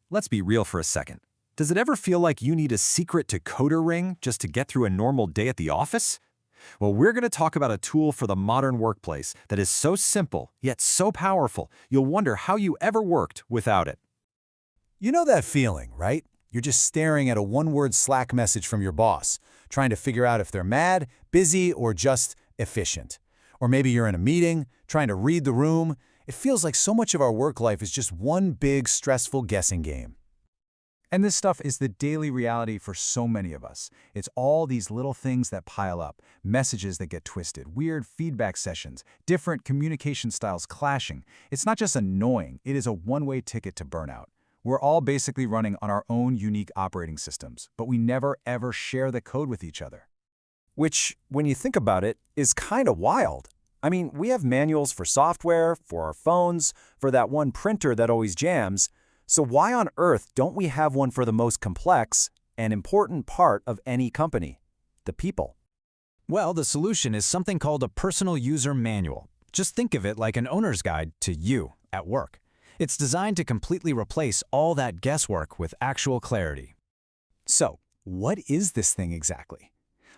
Let's be real for a second. Does it ever feel like you need a secret decoder ring just to get through a normal day at the office? Well, we're going to talk about a tool for the modern workplace that is so simple, yet so powerful, you'll wonder how you ever worked without it. You know that feeling, right? You're just staring at a one-word Slack message from your boss, trying to figure out if they're mad, busy, or just efficient. Or maybe you're in a meeting, trying to read the room. It feels like so much of our work life is just one big, stressful guessing game. And this stuff is the daily reality for so many of us. It's all these little things that pile up, messages that get twisted, weird feedback sessions, different communication styles clashing. It's not just annoying, it is a one-way ticket to burnout. We're all basically running on our own unique operating systems, but we never ever share the code with each other. Which, when you think about it, is kind of wild. I mean, we have manuals for software, for our phones, for that one printer that always jams. So why on earth don't we have one for the most complex and important part of any company, the people? Well, the solution is something called a personal user manual. Just think of it like an owner's guide to you at work. It's designed to completely replace all that guesswork with actual clarity. So, what is this thing exactly?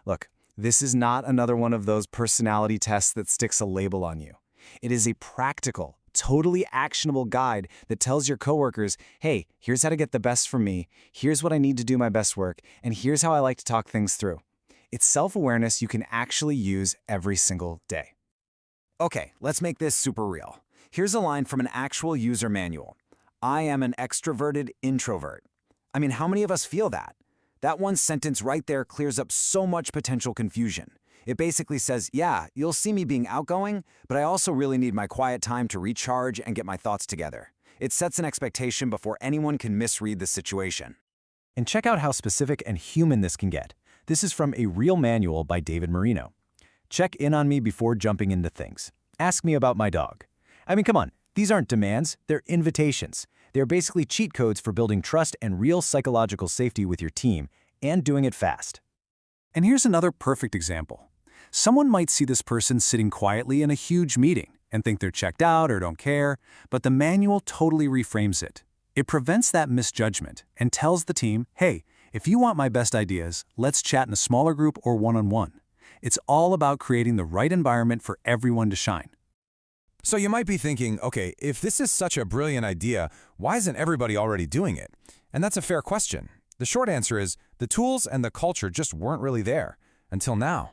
Look, this is not another one of those personality tests that sticks a label on you. It is a practical, totally actionable guide that tells your coworkers, hey, here's how to get the best from me, here's what I need to do my best work, and here's how I like to talk things through. It's self-awareness you can actually use every single day. Okay, let's make this super real. Here's a line from an actual user manual. I am an extroverted introvert. I mean, how many of us feel that? That one sentence right there clears up so much potential confusion. It basically says, yeah, you'll see me being outgoing, but I also really need my quiet time to recharge and get my thoughts together. It sets an expectation before anyone can misread the situation. And check out how specific and human this can get. This is from a real manual by David Marino. Check in on me before jumping into things. Ask me about my dog. I mean, come on, these aren't demands, they're invitations. They're basically cheat codes for building trust and real psychological safety with your team, and doing it fast. And here's another perfect example. Someone might see this person sitting quietly in a huge meeting and think they're checked out or don't care, but the manual totally reframes it. It prevents that misjudgment and tells the team, hey, if you want my best ideas, let's chat in a smaller group or one-on-one. It's all about creating the right environment for everyone to shine. So you might be thinking, okay, if this is such a brilliant idea, why isn't everybody already doing it? And that's a fair question. The short answer is the tools and the culture just weren't really there until now.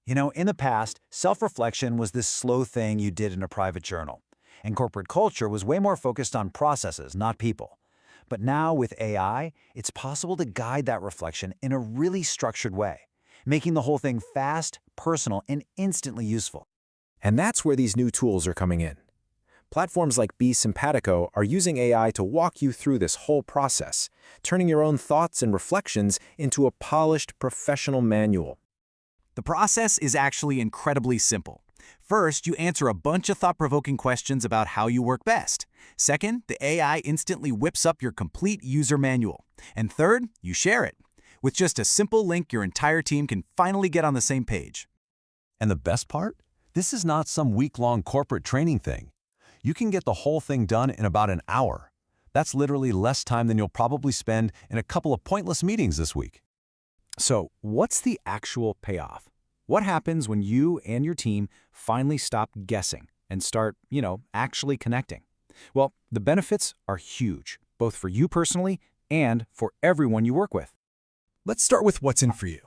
You know, in the past, self-reflection was this slow thing you did in a private journal, and corporate culture was way more focused on processes, not people. But now with AI, it's possible to guide that reflection in a really structured way, making the whole thing fast, personal, and instantly useful. And that's where these new tools are coming in. Platforms like Be Simpatico are using AI to walk you through this whole process, turning your own thoughts and reflections into a polished, professional manual. The process is actually incredibly simple. First, you answer a bunch of thought-provoking questions about how you work best. Second, the AI instantly whips up your complete user manual. And third, you share it. With just a simple link, your entire team can finally get on the same page. And the best part? This is not some week-long corporate training thing. You can get the whole thing done in about an hour. That's literally less time than you'll probably spend in a couple of pointless meetings this week. So, what's the actual payoff? What happens when you and your team finally stop guessing and start, actually connecting? Well, the benefits are huge, both for you personally and for everyone you work with. Let's start with what's in for you.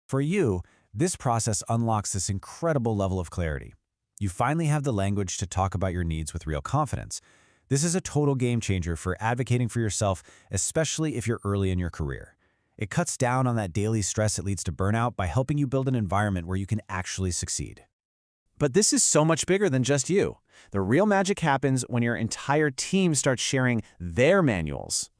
For you, this process unlocks this incredible level of clarity. You finally have the language to talk about your needs with real confidence. This is a total game changer for advocating for yourself, especially if you're early in your career. It cuts down on that daily stress that leads to burnout by helping you build an environment where you can actually succeed. But this is so much bigger than just you. The real magic happens when your entire team starts sharing their manuals.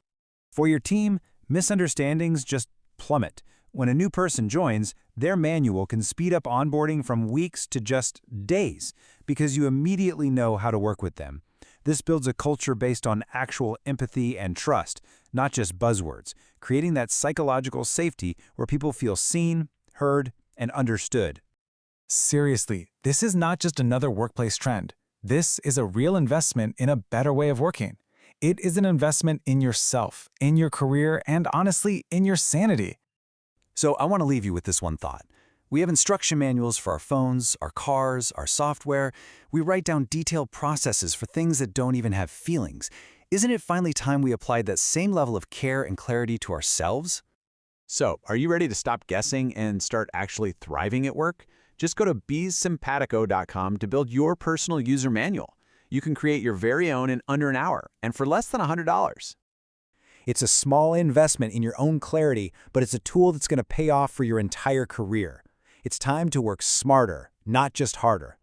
For your team, misunderstandings just plummet. When a new person joins, their manual can speed up onboarding from weeks to just days because you immediately know how to work with them. This builds a culture based on actual empathy and trust, not just buzzwords, creating that psychological safety where people feel seen, heard, and understood. Seriously, this is not just another workplace trend. This is a real investment in a better way of working. It is an investment in yourself, in your career, and honestly, in your sanity. So I want to leave you with this one thought. We have instruction manuals for our phones, our cars, our software. We write down detailed processes for things that don't even have feelings. Isn't it finally time we applied that same level of care and clarity to ourselves? So, are you ready to stop guessing and start actually thriving at work? Just go to besimpatico.com to build your personal user manual. You can create your very own in under an hour and for less than $100. It's a small investment in your own clarity, but it's a tool that's going to pay off for your entire career. It's time to work smarter, not just harder.